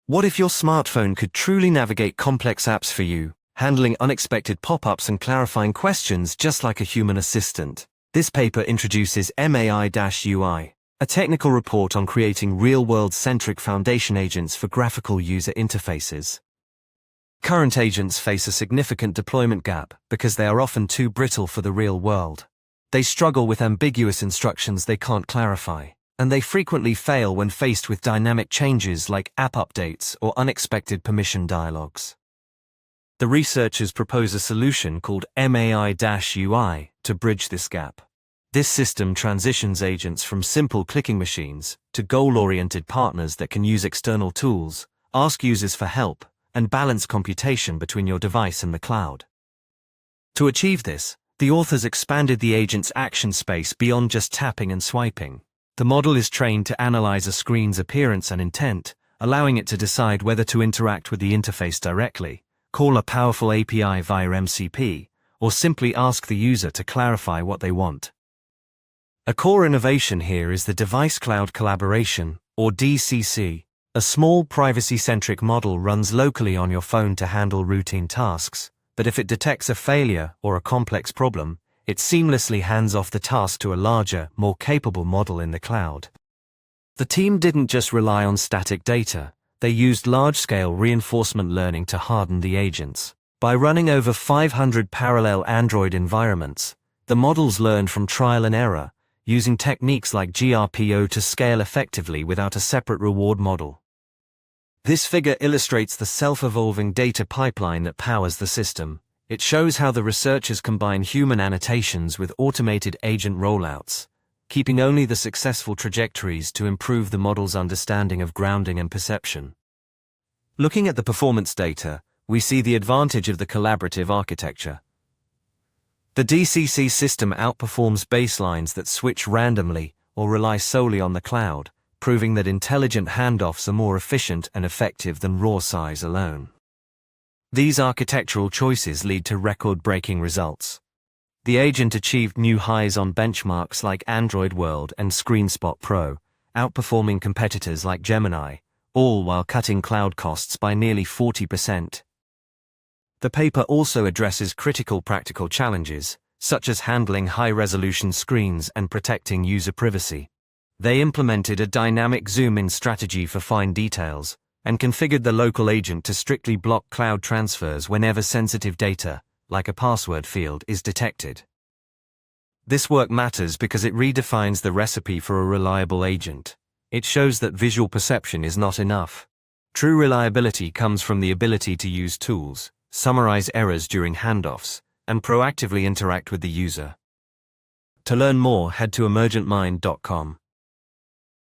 What if your smartphone could truly navigate complex apps for you, handling unexpected pop-ups and clarifying questions just like a human assistant? This paper introduces MAI-UI, a technical report on creating real-world centric foundation agents for graphical user interfaces. Current agents face a significant deployment gap because they are often too brittle for the real world. They struggle with ambiguous instructions they can't clarify, and they frequently fail when faced with dynamic changes like app updates or unexpected permission dialogues. The researchers propose a solution called MAI-UI to bridge this gap. This system transitions agents from simple clicking machines to goal-oriented partners that can use external tools, ask users for help, and balance computation between your device and the cloud. To achieve this, the authors expanded the agent's action space beyond just tapping and swiping. The model is trained to analyze a screen's appearance and intent, allowing it to decide whether to interact with the interface directly, call a powerful API via MCP, or simply ask the user to clarify what they want. A core innovation here is the Device Cloud Collaboration, or DCC. A small privacy-centric model runs locally on your phone to handle routine tasks, but if it detects a failure or a complex problem, it seamlessly hands off the task to a larger, more capable model in the cloud. The team didn't just rely on static data, they used large-scale reinforcement learning to harden the agents. By running over 500 parallel Android environments, the models learned from trial and error, using techniques like GRPO to scale effectively without a separate reward model. This figure illustrates the self-evolving data pipeline that powers the system. It shows how the researchers combine human annotations with automated agent rollouts, keeping only the successful trajectories to improve the model's understanding of grounding and perception. Looking at the performance data, we see the advantage of the collaborative architecture. The DCC system outperforms baselines that switch randomly or rely solely on the cloud, proving that intelligent handoffs are more efficient and effective than raw size alone. These architectural choices lead to record-breaking results. The agent achieved new highs on benchmarks like Android World and ScreenSpot Pro, outperforming competitors like Gemini, all while cutting cloud costs by nearly 40%. The paper also addresses critical practical challenges, such as handling high-resolution screens and protecting user privacy. They implemented a dynamic zoom-in strategy for fine details, and configured the local agent to strictly block cloud transfers whenever sensitive data, like a password field, is detected. This work matters because it redefines the recipe for a reliable agent. It shows that visual perception is not enough. True reliability comes from the ability to use tools, summarize errors during handoffs, and proactively interact with the user. To learn more, head to emergentmind.com.